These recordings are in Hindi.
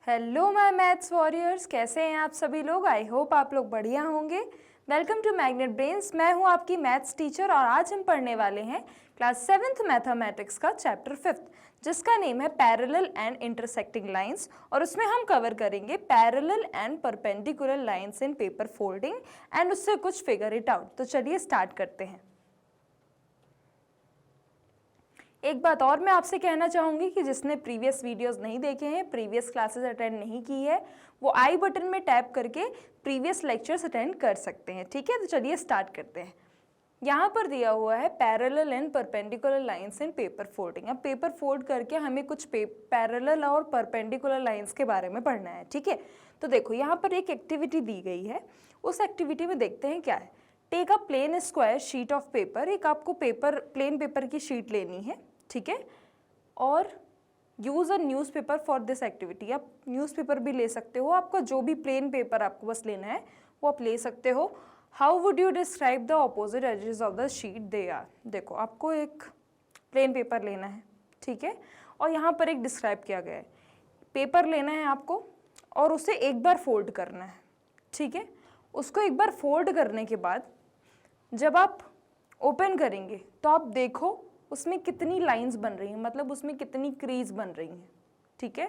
हेलो माय मैथ्स वॉरियर्स, कैसे हैं आप सभी लोग। आई होप आप लोग बढ़िया होंगे। Welcome to magnet brains. मैं हूं आपकी मैथ्स टीचर और आज हम पढ़ने वाले हैं क्लास 7th मैथमेटिक्स का चैप्टर 5th, जिसका नेम है पैरेलल एंड इंटरसेक्टिंग लाइंस। और उसमें हम कवर करेंगे parallel and perpendicular lines in paper folding and उससे कुछ फिगर इट आउट। तो चलिए स्टार्ट करते हैं। एक बात और मैं आपसे कहना चाहूँगी कि जिसने प्रीवियस वीडियोस नहीं देखे हैं, प्रीवियस क्लासेस अटेंड नहीं की है, वो आई बटन में टैप करके प्रीवियस लेक्चर्स अटेंड कर सकते हैं। ठीक है, तो चलिए स्टार्ट करते हैं। यहाँ पर दिया हुआ है parallel and perpendicular lines in paper folding. अब पेपर फोल्ड करके हमें कुछ पैरेलल और परपेंडिकुलर लाइंस के बारे में पढ़ना है। ठीक है, तो देखो यहाँ पर एक एक्टिविटी दी गई है। उस एक्टिविटी में देखते हैं क्या है। Take a plain square sheet of paper. एक आपको प्लेन पेपर की शीट लेनी है। ठीक है, और use a newspaper for this activity. आप न्यूज़पेपर भी ले सकते हो, आपका जो भी प्लेन पेपर आपको बस लेना है वो आप ले सकते हो। How would you describe the opposite edges of the sheet they are. देखो आपको एक प्लेन पेपर लेना है, ठीक है, और यहाँ पर एक डिस्क्राइब किया गया है। पेपर लेना है आपको और उसे एक बार फोल्ड करना है। ठीक है, उसको एक बार फोल्ड करने के बाद जब आप ओपन करेंगे तो आप देखो उसमें कितनी लाइंस बन रही हैं, मतलब उसमें कितनी क्रीज बन रही हैं। ठीक है,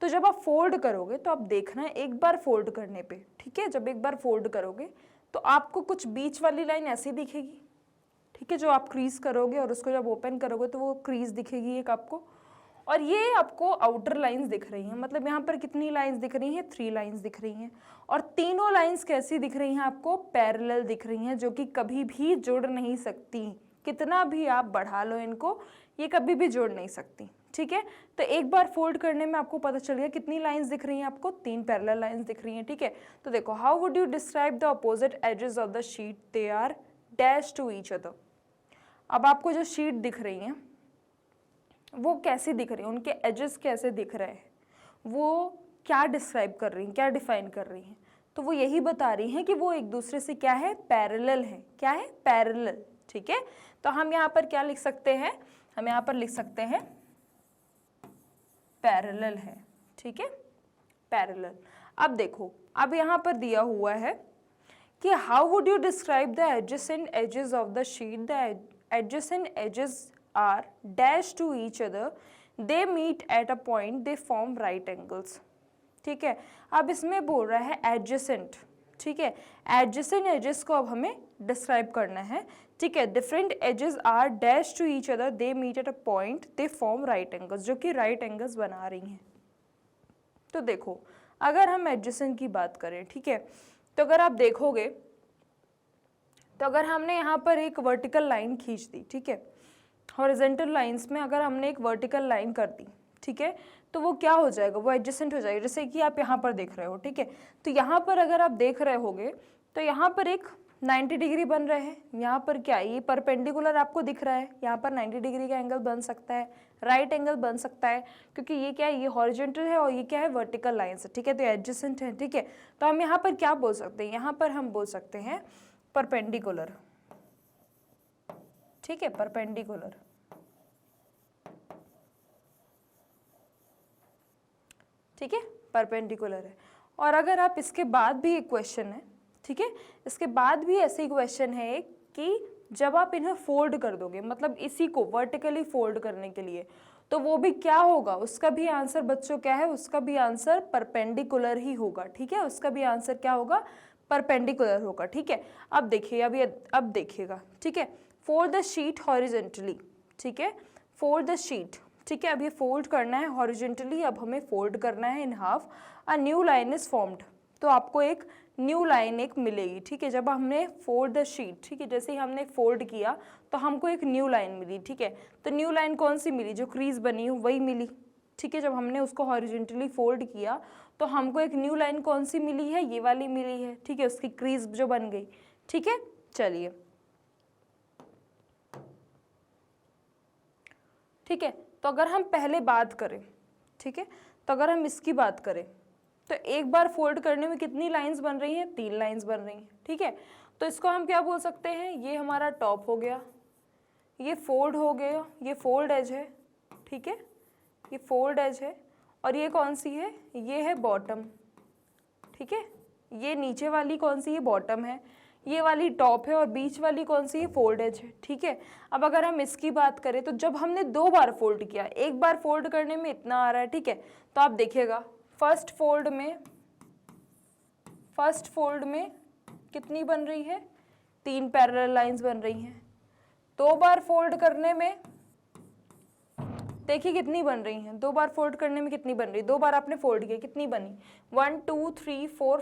तो जब आप फोल्ड करोगे तो आप देखना है एक बार फोल्ड करने पे। ठीक है, जब एक बार फोल्ड करोगे तो आपको कुछ बीच वाली लाइन ऐसी दिखेगी। ठीक है, जो आप क्रीज करोगे और उसको जब ओपन करोगे तो वो क्रीज दिखेगी एक आपको, और ये आपको आउटर लाइंस दिख रही हैं। मतलब यहाँ पर कितनी लाइंस दिख रही हैं, 3 लाइंस दिख रही हैं। और तीनों लाइंस कैसी दिख रही हैं आपको, पैरेलल दिख रही हैं, जो कि कभी भी जुड़ नहीं सकती। कितना भी आप बढ़ा लो इनको, ये कभी भी जोड़ नहीं सकती। ठीक है, तो एक बार फोल्ड करने में आपको पता चल गया कितनी लाइंस दिख रही हैं आपको, 3 पैरेलल लाइंस दिख रही हैं। ठीक है, तो देखो how would you describe the opposite edges of the sheet, they are dash to each other. अब आपको जो शीट दिख रही हैं वो कैसी दिख रही है, उनके एजेस कैसे दिख रहे हैं, वो क्या डिस्क्राइब कर रही हैं, क्या डिफाइन कर रही हैं। तो वो यही बता रही हैं कि वो एक दूसरे से क्या है, पैरेलल है। क्या है, पैरेलल। ठीक है, तो हम यहाँ पर क्या लिख सकते हैं, हम यहाँ पर लिख सकते हैं पैरेलल है। ठीक है, पैरेलल। अब देखो, अब यहाँ पर दिया हुआ है कि how would you describe the adjacent edges of the sheet. The adjacent edges are dash to each other, they meet at a point, they form right angles। ठीक है, अब इसमें बोल रहा है एडजेसेंट। ठीक है, एडजेसेंट एजेस को अब हमें डिस्क्राइब करना है। ठीक है, different edges are dash to each other, they meet at a point, they form right angles, जो कि राइट एंगल्स बना रही हैं। तो देखो अगर हम एडजेसेंट की बात करें, ठीक है, तो अगर आप देखोगे तो अगर हमने यहाँ पर एक वर्टिकल लाइन खींच दी, ठीक है, हॉरिजॉन्टल लाइंस में अगर हमने एक वर्टिकल लाइन कर दी, ठीक है, तो वो क्या हो जाएगा, वो एडजेसेंट हो जाएगा। जैसे कि आप यहाँ पर देख रहे हो, ठीक है, तो यहाँ पर अगर आप देख रहे होगे तो यहाँ पर एक 90 डिग्री बन रहे हैं। यहाँ पर क्या है, ये परपेंडिकुलर आपको दिख रहा है, यहाँ पर 90 डिग्री का एंगल बन सकता है, राइट एंगल बन सकता है, क्योंकि ये क्या है, ये हॉरिजॉन्टल है और ये क्या है, वर्टिकल लाइन्स है। ठीक है, तो एडजेसेंट है। ठीक है, तो हम यहाँ पर क्या बोल सकते हैं, यहाँ पर हम बोल सकते हैं परपेंडिकुलर। ठीक है, परपेंडिकुलर। ठीक है, परपेंडिकुलर है। और अगर आप इसके बाद भी एक क्वेश्चन है, ठीक है, इसके बाद भी ऐसे ही क्वेश्चन है कि जब आप इन्हें फोल्ड कर दोगे, मतलब इसी को वर्टिकली फोल्ड करने के लिए, तो वो भी क्या होगा, उसका भी आंसर बच्चों क्या है, उसका भी आंसर परपेंडिकुलर ही होगा। ठीक है, उसका भी आंसर क्या होगा, परपेंडिकुलर होगा। ठीक है, अब देखिए, अब देखिएगा। ठीक है, फोल्ड द शीट हॉरिजॉन्टली। ठीक है, फोल्ड द शीट। ठीक है, अब ये फोल्ड करना है हॉरिजॉन्टली, अब हमें फोल्ड करना है in half. A new line is formed, तो आपको एक न्यू लाइन एक मिलेगी। ठीक है, जब हमने फोल्ड द शीट, ठीक है, जैसे ही हमने फोल्ड किया तो हमको एक न्यू लाइन मिली। ठीक है, तो न्यू लाइन कौन सी मिली, जो क्रीज बनी हो वही मिली। ठीक है, जब हमने उसको हॉरिजॉन्टली फोल्ड किया तो हमको एक न्यू लाइन कौन सी मिली है, ये वाली मिली है। ठीक है, उसकी क्रीज जो बन गई। ठीक है, चलिए, ठीक है, तो अगर हम पहले बात करें, ठीक है, तो अगर हम इसकी बात करें तो एक बार फोल्ड करने में कितनी लाइंस बन रही हैं, 3 लाइंस बन रही हैं। ठीक है, तो इसको हम क्या बोल सकते हैं, ये हमारा टॉप हो गया, ये फोल्ड हो गया, ये फोल्ड एज है। ठीक है, ये फोल्ड एज है, और ये कौन सी है, ये है बॉटम, ठीक है। ये नीचे वाली कौन सी है, बॉटम है, ये वाली टॉप है, और बीच वाली कौन सी है, फोल्ड एज है, ठीक है। अब अगर हम इसकी बात करें तो जब हमने 2 बार फोल्ड किया, एक बार फोल्ड करने में इतना आ रहा है, ठीक है, तो आप देखिएगा फर्स्ट फोल्ड में कितनी बन रही है, 3 पैरेलल लाइंस बन रही हैं। 2 बार फोल्ड करने में देखिए कितनी बन रही हैं, 2 बार फोल्ड करने में कितनी बन रही है, 2 बार आपने फोल्ड किया कितनी बनी, 1 2 3 4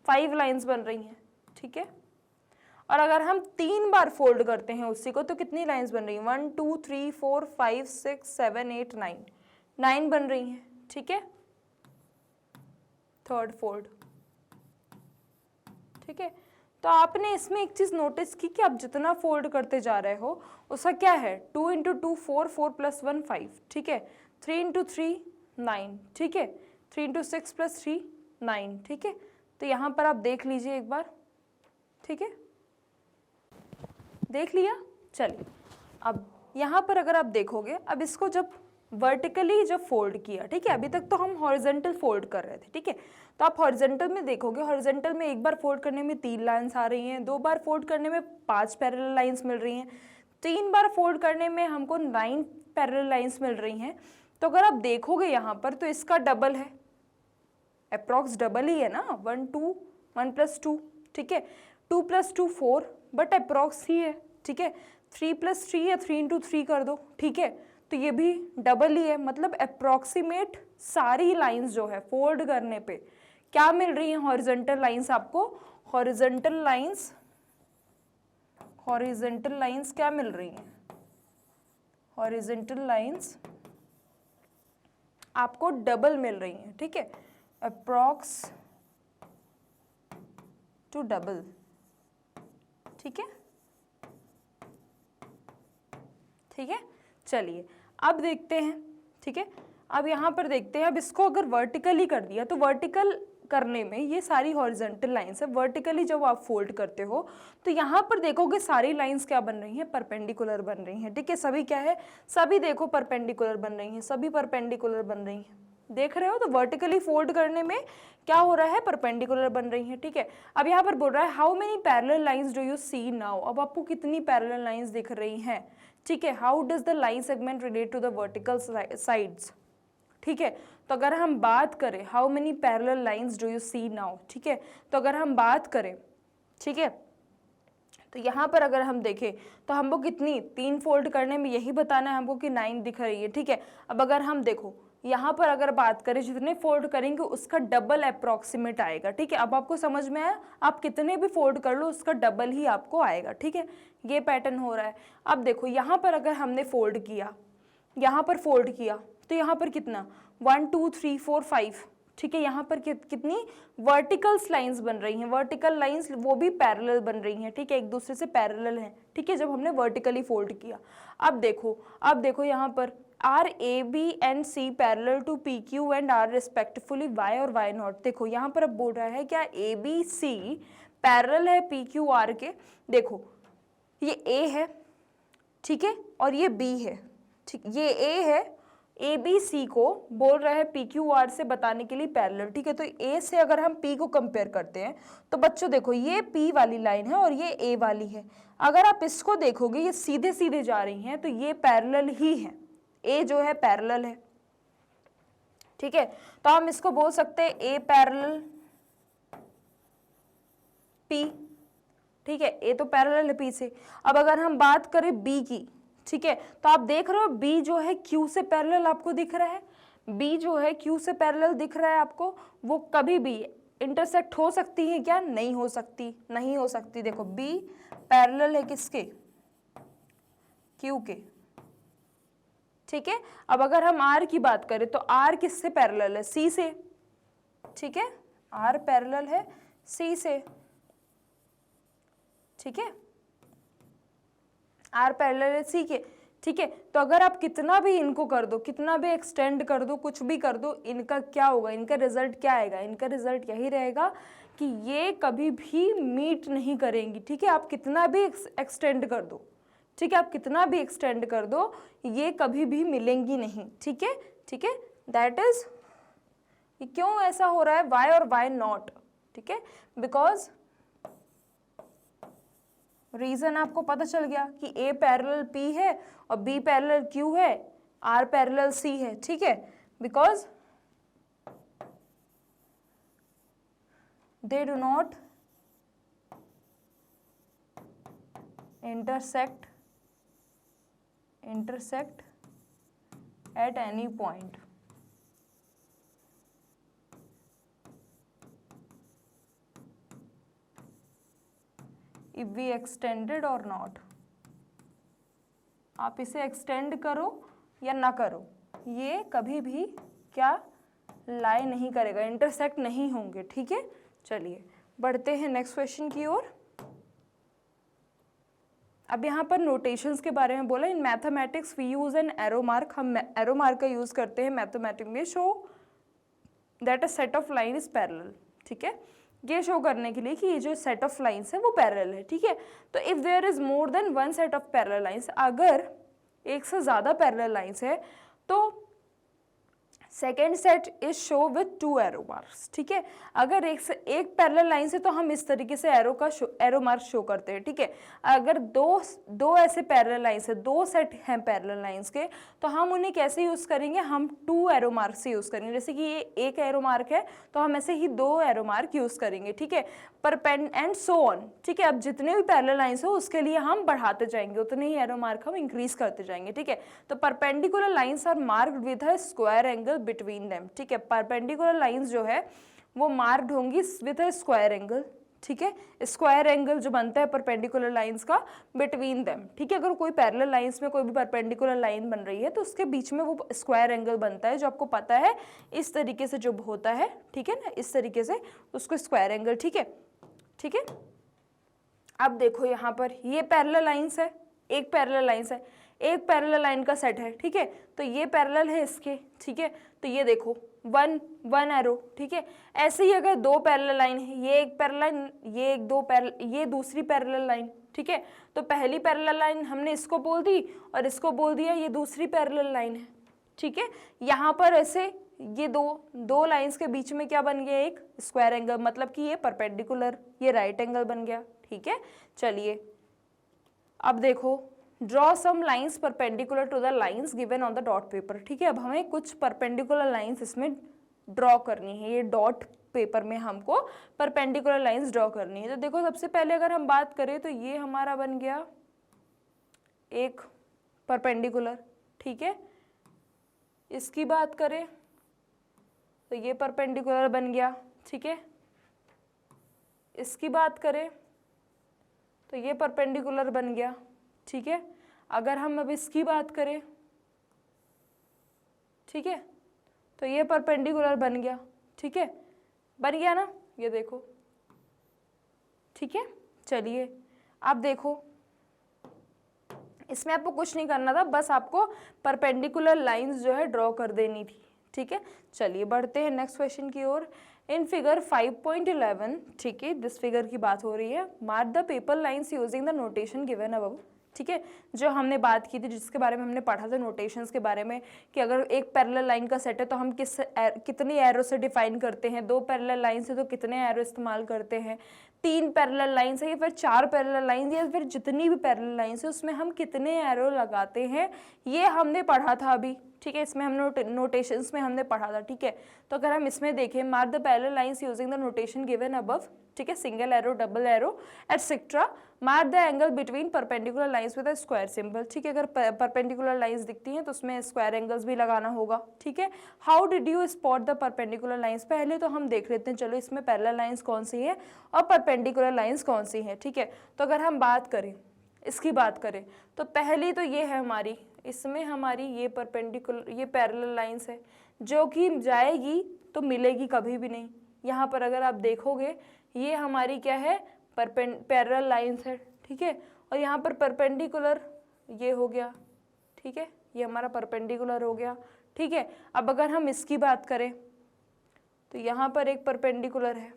5 लाइंस बन रही हैं, ठीक है। और अगर हम 3 बार फोल्ड करते हैं उसी को तो कितनी लाइंस बन रही हैं, 1 2 3 4 5 6 7 8 9 बन रही हैं, ठीक है। थर्ड फोल्ड, ठीक है। तो आपने इसमें एक चीज नोटिस की कि आप जितना फोल्ड करते जा रहे हो उसका क्या है, 2 × 2 4 4 + 1 5, ठीक है, 3 × 3 9, ठीक है, 3 × 6 + 3 9, ठीक है। तो यहाँ पर आप देख लीजिए एक बार, ठीक है, देख लिया। चलिए अब यहाँ पर अगर आप देखोगे, अब इसको जब वर्टिकली जब फोल्ड किया, ठीक है, अभी तक तो हम हॉरिजॉन्टल फोल्ड कर रहे थे, ठीक है, तो आप हॉरिजॉन्टल में देखोगे, हॉरिजॉन्टल में एक बार फोल्ड करने में 3 लाइंस आ रही हैं, 2 बार फोल्ड करने में 5 पैरेलल लाइंस मिल रही हैं, 3 बार फोल्ड करने में हमको 9 पैरेलल लाइंस मिल रही हैं। तो अगर आप देखोगे यहाँ पर तो इसका डबल है, अप्रॉक्स डबल ही है ना, 1 + 2, ठीक है, 2 + 2 4, बट अप्रॉक्स ही है, ठीक है, 3 + 3 या 3 × 3 कर दो, ठीक है, तो ये भी डबल ही है, मतलब अप्रॉक्सीमेट सारी लाइंस जो है फोल्ड करने पे क्या मिल रही हैं, हॉरिजॉन्टल लाइंस आपको, हॉरिजॉन्टल लाइंस क्या मिल रही हैं, हॉरिजॉन्टल लाइंस आपको डबल मिल रही हैं, ठीक है, अप्रॉक्स टू डबल, ठीक है, ठीक है। चलिए अब देखते हैं, ठीक है, अब यहाँ पर देखते हैं, अब इसको अगर वर्टिकली कर दिया तो वर्टिकल करने में ये सारी हॉरिजॉन्टल लाइंस है, वर्टिकली जब आप फोल्ड करते हो तो यहाँ पर देखोगे सारी लाइंस क्या बन रही हैं, परपेंडिकुलर बन रही हैं, ठीक है, सभी क्या है, सभी देखो परपेंडिकुलर बन रही हैं, सभी परपेंडिकुलर बन रही हैं, देख रहे हो। तो वर्टिकली फोल्ड करने में क्या हो रहा है, परपेंडिकुलर बन रही है, ठीक है। अब यहाँ पर बोल रहा है how many parallel lines do you see now, अब आपको कितनी पैरेलल लाइंस दिख रही हैं, ठीक है। How does the line segment relate to the vertical sides, ठीक है। तो अगर हम बात करें how many parallel lines do you see now, ठीक है, तो अगर हम बात करें, ठीक है, तो यहाँ पर अगर हम देखें तो हमको कितनी, 3 फोल्ड करने में यही बताना है हमको कि 9 दिख रही है, ठीक है। अब अगर हम देखो यहाँ पर अगर बात करें जितने फोल्ड करेंगे उसका डबल अप्रॉक्सीमेट आएगा, ठीक है। अब आपको समझ में आया, आप कितने भी फोल्ड कर लो उसका डबल ही आपको आएगा, ठीक है, ये पैटर्न हो रहा है। अब देखो यहाँ पर अगर हमने फोल्ड किया, यहाँ पर फोल्ड किया तो यहाँ पर कितना, 1 2 3 4 5, ठीक है, यहाँ पर कितनी वर्टिकल्स लाइंस बन रही हैं, वर्टिकल लाइंस वो भी पैरेलल बन रही हैं, ठीक है, एक दूसरे से पैरेलल हैं, ठीक है, जब हमने वर्टिकली फोल्ड किया। अब देखो यहाँ पर are A B and C parallel to P Q and R respectively why और वाई नॉट। देखो यहाँ पर अब बोल रहा है क्या ए बी सी पैरेलल है पी क्यू आर के, देखो ये ए है, ठीक है, और ये बी है, ठीक, ये ए है, ए बी सी को बोल रहा है पी क्यू आर से बताने के लिए पैरेलल, ठीक है। तो ए से अगर हम पी को कंपेयर करते हैं तो बच्चों देखो ये पी वाली लाइन है और ये ए वाली है, अगर आप इसको देखोगे ये सीधे सीधे जा रही हैं तो ये पैरेलल ही है, ए जो है पैरेलल है, ठीक है। तो हम इसको बोल सकते हैं ए पैरेलल पी, ठीक है, ए तो पैरेलल है पी से। अब अगर हम बात करें बी की, ठीक है, तो आप देख रहे हो बी जो है क्यू से पैरेलल आपको दिख रहा है, बी जो है क्यू से पैरेलल दिख रहा है आपको, वो कभी भी इंटरसेक्ट हो सकती है क्या, नहीं हो सकती, नहीं हो सकती। देखो बी पैरेलल है किसके, क्यू के, ठीक है। अब अगर हम आर की बात करें तो आर किससे पैरेलल है, सी से, ठीक है, आर पैरेलल है सी से, ठीक है, आर पैरेलल है सी के, ठीक है। तो अगर आप कितना भी इनको कर दो, कितना भी एक्सटेंड कर दो, कुछ भी कर दो, इनका क्या होगा, इनका रिजल्ट क्या आएगा, इनका रिजल्ट यही रहेगा कि ये कभी भी मीट नहीं करेंगी, ठीक है। आप कितना भी एक्सटेंड कर दो, ठीक है, आप कितना भी एक्सटेंड कर दो ये कभी भी मिलेंगी नहीं, ठीक है, ठीक है, दैट इज ये क्यों ऐसा हो रहा है, वाई और वाई नॉट, ठीक है, बिकॉज रीजन आपको पता चल गया कि A पैरेलल P है और B पैरेलल Q है, R पैरेलल C है, ठीक है, because they do not intersect at any point. If we extended or not, आप इसे एक्सटेंड करो या ना करो, ये कभी भी क्या लाई नहीं करेगा, इंटरसेक्ट नहीं होंगे, ठीक है। चलिए बढ़ते हैं नेक्स्ट क्वेश्चन की ओर। अब यहाँ पर नोटेशंस के बारे में बोला, in mathematics we use an arrow mark, हम एरो मार्क का यूज करते हैं मैथमेटिक्स में, show that a set of line is parallel, ठीक है, ये शो करने के लिए कि ये जो सेट ऑफ लाइंस है वो पैरेलल है, ठीक है। तो if there is more than one set of parallel lines, अगर एक से ज्यादा पैरेलल लाइंस है तो second set is show with two arrow marks, ठीक है। अगर एक पैरेलल लाइन से तो हम इस तरीके से एरो मार्क शो करते हैं, ठीक है। अगर दो ऐसे पैरेलल लाइंस है, दो सेट हैं पैरेलल लाइंस के, तो हम उन्हें कैसे यूज करेंगे, हम टू एरो मार्क से यूज करेंगे। जैसे कि ये एक एरो मार्क है तो हम ऐसे ही दो एरो मार्क यूज करेंगे, ठीक है, एंड सो ऑन, ठीक है। अब जितने भी पैरेलल लाइंस हो उसके लिए हम बढ़ाते जाएंगे, उतने ही एरो मार्क हम इंक्रीज करते जाएंगे, ठीक है। तो perpendicular lines are marked with a square angle between them, ठीक है। परपेंडिकुलर लाइंस जो है वो मार्क्ड होंगी विद अ स्क्वायर एंगल, ठीक है। स्क्वायर एंगल जो बनता है परपेंडिकुलर लाइंस का बिटवीन देम, ठीक है। अगर कोई पैरेलल लाइंस में कोई भी परपेंडिकुलर लाइन बन रही है तो उसके बीच में वो स्क्वायर एंगल बनता है, जो आपको पता है इस तरीके से जो होता है, ठीक है ना, इस तरीके से उसको स्क्वायर एंगल, ठीक है, ठीक है। अब देखो यहाँ पर ये पैरेलल लाइंस है, एक पैरेलल लाइंस है, एक पैरेलल लाइन का सेट है, ठीक है। तो ये पैरेलल है इसके, ठीक है। तो ये देखो वन एरो, ठीक है। ऐसे ही अगर दो पैरेलल लाइन है, ये एक पैरेलल लाइन, ये एक दो पैरेलल, ये दूसरी पैरेलल लाइन, ठीक है। तो पहली पैरेलल लाइन हमने इसको बोल दी और इसको बोल दिया ये दूसरी पैरेलल लाइन है, ठीक है। यहाँ पर ऐसे ये दो लाइंस के बीच में क्या बन गया, एक स्क्वायर एंगल, मतलब कि ये परपेंडिकुलर, ये राइट एंगल बन गया, ठीक है। चलिए अब देखो, draw some lines perpendicular to the lines given on the dot paper, ठीक है। अब हमें कुछ परपेंडिकुलर लाइंस इसमें ड्रॉ करनी है, ये डॉट पेपर में हमको परपेंडिकुलर लाइंस ड्रॉ करनी है। तो देखो सबसे पहले अगर हम बात करें तो ये हमारा बन गया एक परपेंडिकुलर, ठीक है। इसकी बात करें तो ये परपेंडिकुलर बन गया, ठीक है। इसकी बात करें तो ये परपेंडिकुलर बन गया, ठीक है। अगर हम अब इसकी बात करें, ठीक है, तो ये परपेंडिकुलर बन गया, ठीक है, बन गया ना, ये देखो, ठीक है। चलिए आप देखो, इसमें आपको कुछ नहीं करना था, बस आपको परपेंडिकुलर लाइंस जो है ड्रॉ कर देनी थी, ठीक है। चलिए बढ़ते हैं नेक्स्ट क्वेश्चन की ओर। इन फिगर 5.11, ठीक है, दिस फिगर की बात हो रही है, mark the paper lines using the notation given above, ठीक है। जो हमने बात की थी, जिसके बारे में हमने पढ़ा था नोटेशंस के बारे में, कि अगर एक पैरेलल लाइन का सेट है तो हम कितने एरो से डिफाइन करते हैं, दो पैरेलल लाइन से तो कितने एरो इस्तेमाल करते हैं, तीन पैरेलल लाइन है या फिर चार पैरेलल लाइन या फिर जितनी भी पैरेलल लाइन है उसमें हम कितने एरो लगाते हैं, ये हमने पढ़ा था अभी, ठीक है। इसमें हम नोटेशंस में हमने पढ़ा था, ठीक है। तो अगर हम इसमें देखें, mark the parallel lines using the notation given above, ठीक है, single arrow, double arrow etcetera, mark the angle between perpendicular lines with a square symbol, ठीक है। अगर परपेंडिकुलर लाइंस दिखती हैं तो उसमें स्क्वायर एंगल्स भी लगाना होगा, ठीक है। How did you spot the perpendicular lines, पहले तो हम देख लेते हैं, चलो इसमें पैरेलल लाइंस कौन सी है और परपेंडिकुलर लाइंस कौन सी है, ठीक है। तो अगर हम बात करें, इसकी बात करें तो पहली तो ये है हमारी, इसमें हमारी ये परपेंडिकुलर, ये पैरेलल लाइंस है जो कि जाएगी तो मिलेगी कभी भी नहीं। यहाँ पर अगर आप देखोगे ये हमारी क्या है, पैरेलल लाइंस है, ठीक है। और यहाँ पर परपेंडिकुलर ये हो गया, ठीक है, ये हमारा परपेंडिकुलर हो गया, ठीक है। अब अगर हम इसकी बात करें तो यहाँ पर एक परपेंडिकुलर है,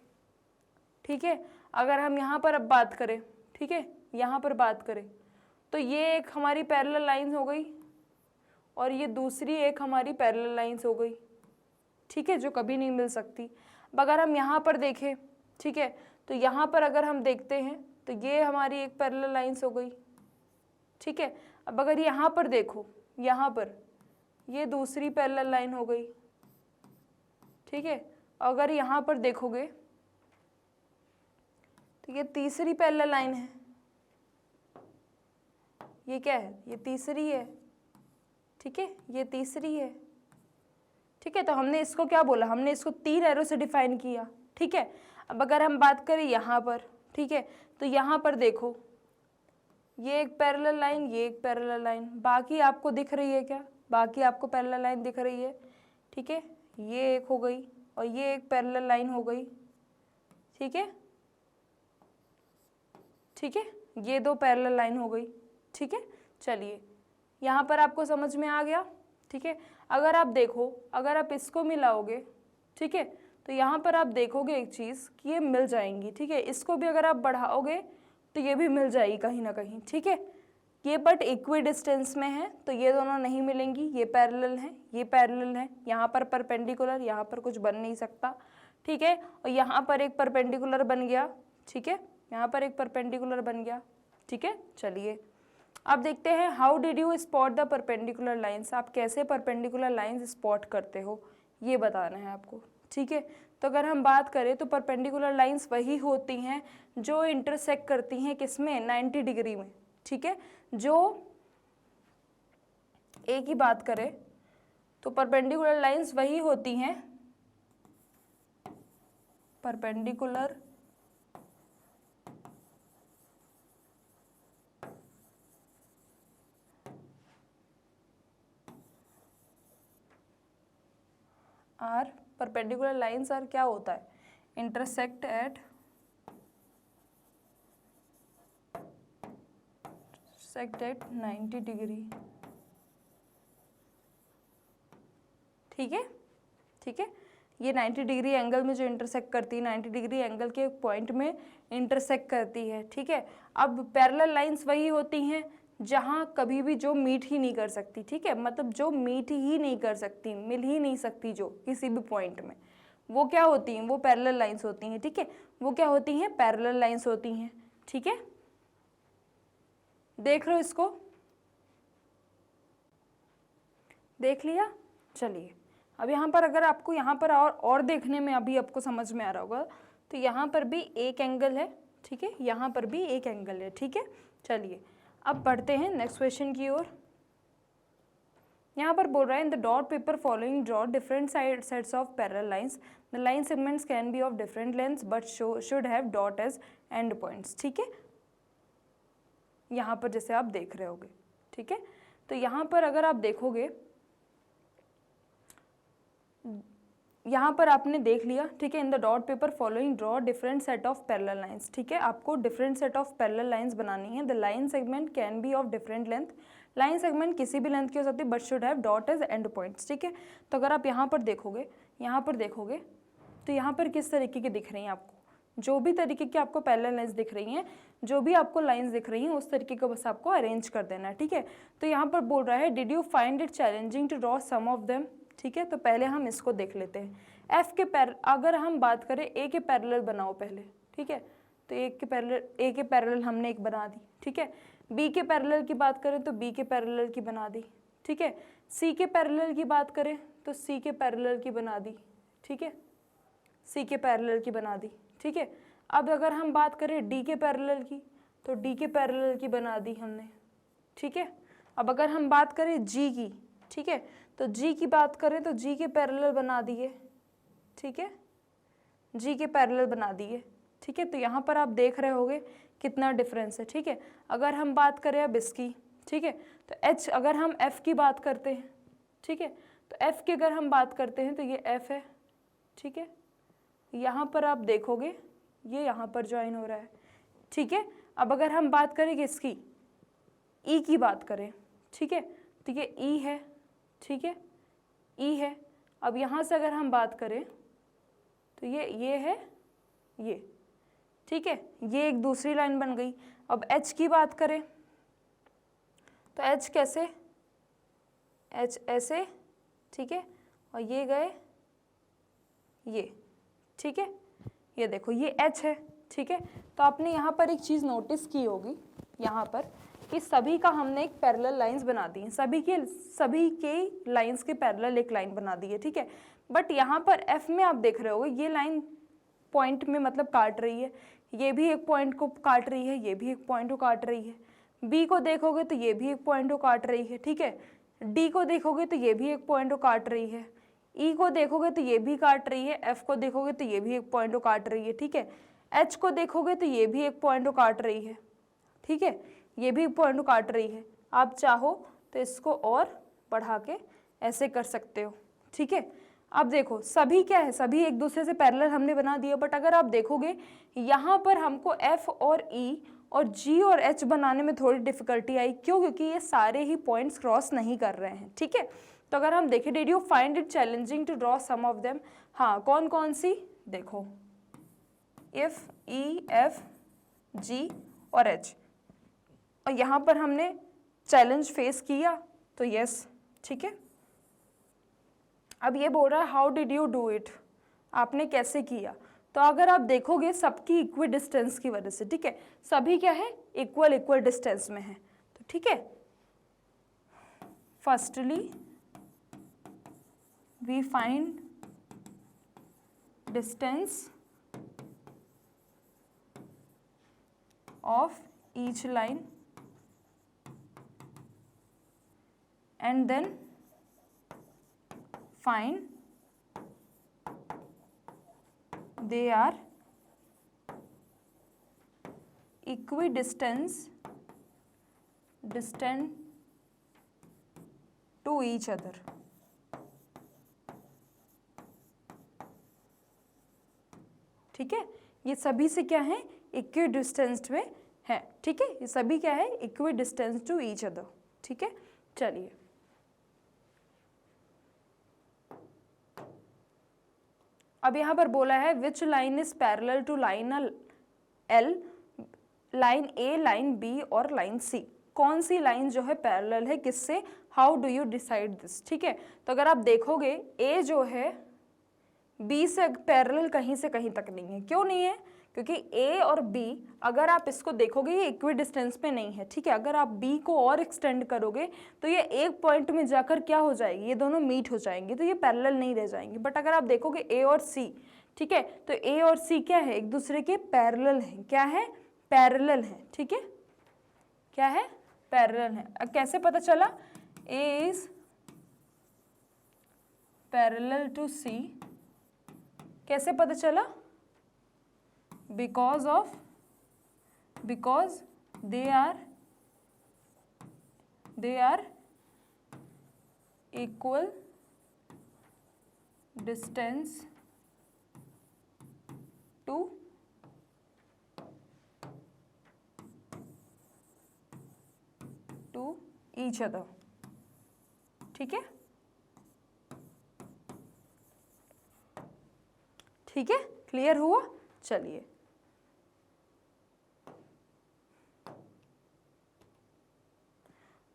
ठीक है। अगर हम यहाँ पर अब बात करें, ठीक है, यहाँ पर बात करें तो ये एक हमारी पैरेलल लाइंस हो गई और ये दूसरी एक हमारी पैरेलल लाइंस हो गई, ठीक है, जो कभी नहीं मिल सकती। अब अगर हम यहाँ पर देखें, ठीक है, तो यहाँ पर अगर हम देखते हैं तो ये हमारी एक पैरेलल लाइंस हो गई, ठीक है। अब अगर यहाँ पर देखो, यहाँ पर ये दूसरी पैरेलल लाइन हो गई, ठीक है। अगर यहाँ पर देखोगे तो ये तीसरी पैरेलल लाइन है, ये क्या है, ये तीसरी है, ठीक है, ये तीसरी है, ठीक है। तो हमने इसको क्या बोला, हमने इसको 3 एरो से डिफाइन किया, ठीक है। अब अगर हम बात करें यहाँ पर, ठीक है, तो यहाँ पर देखो ये एक पैरेलल लाइन, ये एक पैरेलल लाइन, बाकी आपको दिख रही है क्या, बाकी आपको पैरेलल लाइन दिख रही है, ठीक है। ये एक हो गई और ये एक पैरेलल लाइन हो गई, ठीक है, ठीक है, ये 2 पैरेलल लाइन हो गई, ठीक है। चलिए यहाँ पर आपको समझ में आ गया, ठीक है। अगर आप देखो, अगर आप इसको मिलाओगे, ठीक है, तो यहाँ पर आप देखोगे एक चीज़ कि ये मिल जाएंगी, ठीक है। इसको भी अगर आप बढ़ाओगे तो ये भी मिल जाएगी कहीं ना कहीं, ठीक है। ये बट इक्वी डिस्टेंस में है तो ये दोनों नहीं मिलेंगी, ये पैरेलल हैं, ये पैरेलल हैं, यहाँ पर परपेंडिकुलर, यहाँ पर कुछ बन नहीं सकता, ठीक है। और यहाँ पर एक परपेंडिकुलर बन गया, ठीक है, यहाँ पर एक परपेंडिकुलर बन गया, ठीक है। चलिए अब देखते हैं how did you spot the perpendicular lines, आप कैसे परपेंडिकुलर लाइंस स्पॉट करते हो ये बताना है आपको, ठीक है। तो अगर हम बात करें तो परपेंडिकुलर लाइंस वही होती हैं जो इंटरसेक्ट करती हैं किसमें, 90 डिग्री में, ठीक है। जो एक ही बात करें तो परपेंडिकुलर लाइंस वही होती हैं, perpendicular are perpendicular lines are क्या होता है, इंटरसेक्ट एट 90 डिग्री, ठीक है, ठीक है। ये 90 डिग्री एंगल में जो इंटरसेक्ट करती है, 90 डिग्री एंगल के पॉइंट में इंटरसेक्ट करती है, ठीक है। अब पैरेलल लाइंस वही होती हैं जहाँ कभी भी जो मीट ही नहीं कर सकती, ठीक है, मतलब जो मीट ही नहीं कर सकती, मिल ही नहीं सकती जो किसी भी पॉइंट में, वो क्या होती हैं, वो पैरेलल लाइंस होती हैं, ठीक है। वो क्या होती हैं, पैरेलल लाइंस होती हैं, ठीक है। देख लो इसको, देख लिया। चलिए अब यहाँ पर अगर आपको यहाँ पर और देखने में अभी आपको समझ में आ रहा होगा तो यहाँ पर भी एक एंगल है, ठीक है, यहाँ पर भी एक एंगल है, ठीक है। चलिए अब बढ़ते हैं नेक्स्ट क्वेश्चन की ओर। यहाँ पर बोल रहा है in the dot paper following draw different sets of parallel lines, the line segments can be of different lengths but should have dot as end points, ठीक है। यहाँ पर जैसे आप देख रहे होगे, ठीक है। तो यहाँ पर अगर आप देखोगे, यहाँ पर आपने देख लिया, ठीक है, in the dot paper following draw different set of parallel lines, ठीक है। आपको different set of parallel lines बनानी है। The line segment can be of different length, line segment किसी भी लेंथ की हो सकती है but should have dot as end points, ठीक है। तो अगर आप यहाँ पर देखोगे, यहाँ पर देखोगे तो यहाँ पर किस तरीके की दिख रही हैं आपको, जो भी तरीके की आपको पैरेलल लाइंस दिख रही हैं, जो भी आपको लाइंस दिख रही हैं उस तरीके को बस आपको अरेंज कर देना है, ठीक है। तो यहाँ पर बोल रहा है did you find it challenging to draw some of them, ठीक है। तो पहले हम इसको देख लेते हैं। एफ के अगर हम बात करें ए के पैरेलल बनाओ पहले, ठीक है। तो ए के पैरेलल हमने एक बना दी, ठीक है। बी के पैरेलल की बात करें तो बी के पैरेलल की बना दी, ठीक है। सी के पैरेलल की बात करें तो सी के पैरेलल की बना दी, ठीक है, सी के पैरेलल की बना दी, ठीक है। अब अगर हम बात करें डी के पैरेलल की तो डी के पैरेलल की बना दी हमने, ठीक है। अब अगर हम बात करें जी की, ठीक है, तो जी की बात करें तो जी के पैरेलल बना दिए, ठीक है, जी के पैरेलल बना दिए, ठीक है। तो यहाँ पर आप देख रहे होगे कितना डिफरेंस है, ठीक है। अगर हम बात करें अब इसकी, ठीक है, तो एच अगर हम एफ की बात करते हैं, ठीक है, तो एफ की अगर हम बात करते हैं तो ये एफ है, ठीक है। यहाँ पर आप देखोगे ये यहाँ पर ज्वाइन हो रहा है, ठीक है। अब अगर हम बात करें किसकी, ई की बात करें, ठीक है, तो ये ई है, ठीक है, ई है। अब यहाँ से अगर हम बात करें तो ये है ये, ठीक है, ये एक दूसरी लाइन बन गई। अब एच की बात करें तो एच कैसे, एच ऐसे, ठीक है, और ये गए ये, ठीक है, ये देखो ये H है, ठीक है। तो आपने यहाँ पर एक चीज़ नोटिस की होगी यहाँ पर कि सभी का हमने एक पैरेलल लाइंस बना दी है, सभी के लाइंस के पैरेलल एक लाइन बना दी है, ठीक है। बट यहाँ पर F में आप देख रहे होगे ये लाइन पॉइंट में मतलब काट रही है, ये भी एक पॉइंट को काट रही है, ये भी एक पॉइंट को काट रही है। B को देखोगे तो ये भी एक पॉइंट को काट रही है, ठीक है। D को देखोगे तो ये भी एक पॉइंट को काट रही है। E को देखोगे तो ये भी काट रही है। F को देखोगे तो ये भी एक पॉइंट को काट रही है, ठीक है। H को देखोगे तो ये भी एक पॉइंट को काट रही है, ठीक है, ये भी एक पॉइंट को काट रही है। आप चाहो तो इसको और बढ़ा के ऐसे कर सकते हो, ठीक है। अब देखो सभी क्या है, सभी एक दूसरे से पैरेलल हमने बना दिया, बट अगर आप देखोगे यहाँ पर हमको F और E और G और H बनाने में थोड़ी डिफिकल्टी आई। क्यों? क्योंकि ये सारे ही पॉइंट्स क्रॉस नहीं कर रहे हैं, ठीक है। तो अगर हम देखें did you find it challenging to draw some of them, हाँ कौन कौन सी, देखो F, E, F, G और H, और यहाँ पर हमने चैलेंज फेस किया तो यस, ठीक है। अब ये बोल रहा है how did you do it, आपने कैसे किया। तो अगर आप देखोगे सबकी इक्वल डिस्टेंस की वजह से, ठीक है, सभी क्या है इक्वल डिस्टेंस में है, तो ठीक है। Firstly we find distance of each line and then find they are equidistant to each other, ठीक है। ये सभी से क्या है इक्विडिस्टेंस में है, ठीक है, ये सभी क्या है इक्विडिस्टेंस टू ईच अदर, ठीक है। चलिए अब यहाँ पर बोला है which line is parallel to line L, line A, line B और लाइन C, कौन सी लाइन जो है पैरेलल है किससे, how do you decide this, ठीक है। तो अगर आप देखोगे A जो है B से पैरेलल कहीं से कहीं तक नहीं है। क्यों नहीं है? क्योंकि A और B अगर आप इसको देखोगे ये इक्वी डिस्टेंस पे नहीं है, ठीक है। अगर आप B को और एक्सटेंड करोगे तो ये एक पॉइंट में जाकर क्या हो जाएगी, ये दोनों मीट हो जाएंगे, तो ये पैरेलल नहीं रह जाएंगे। बट अगर आप देखोगे A और C, ठीक है, तो A और C क्या है एक दूसरे के पैरेलल हैं, क्या है पैरेलल है, ठीक है, क्या है पैरेलल है। अब कैसे पता चला A is parallel to C, कैसे पता चला, because they are equal distance to each other, ठीक है, ठीक है, क्लियर हुआ। चलिए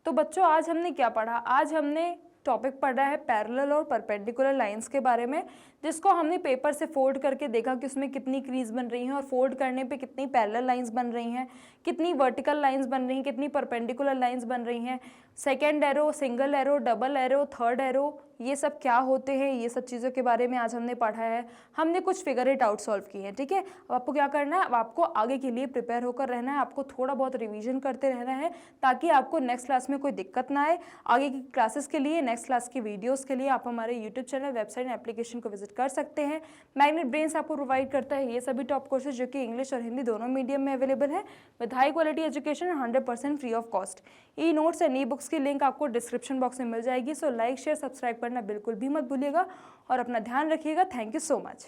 तो बच्चों आज हमने क्या पढ़ा, आज हमने टॉपिक पढ़ा है पैरेलल और परपेंडिकुलर लाइंस के बारे में, जिसको हमने पेपर से फोल्ड करके देखा कि उसमें कितनी क्रीज बन रही हैं और फोल्ड करने पे कितनी पैरेलल लाइंस बन रही हैं, कितनी वर्टिकल लाइंस बन रही हैं, कितनी परपेंडिकुलर लाइंस बन रही हैं, second arrow, single arrow, double arrow, third arrow, ये सब क्या होते हैं, ये सब चीज़ों के बारे में आज हमने पढ़ा है। हमने कुछ फिगर इट आउट सॉल्व किए हैं, ठीक है। अब आपको क्या करना है, अब आपको आगे के लिए प्रिपेयर होकर रहना है, आपको थोड़ा बहुत रिवीजन करते रहना है ताकि आपको नेक्स्ट क्लास में कोई दिक्कत ना आए। आगे की क्लासेस के लिए, नेक्स्ट क्लास की वीडियोस के लिए आप हमारे YouTube channel, website and application को विजिट कर सकते हैं। मैग्नेट ब्रेन्स आपको प्रोवाइड करता है ये सभी टॉप कोर्सेज जो कि इंग्लिश और हिंदी दोनों मीडियम में अवेलेबल है with high quality education 100% free of cost. E notes and e books की लिंक आपको डिस्क्रिप्शन बॉक्स में मिल जाएगी। सो लाइक शेयर सब्सक्राइब करना बिल्कुल भी मत भूलिएगा और अपना ध्यान रखिएगा। Thank you so much.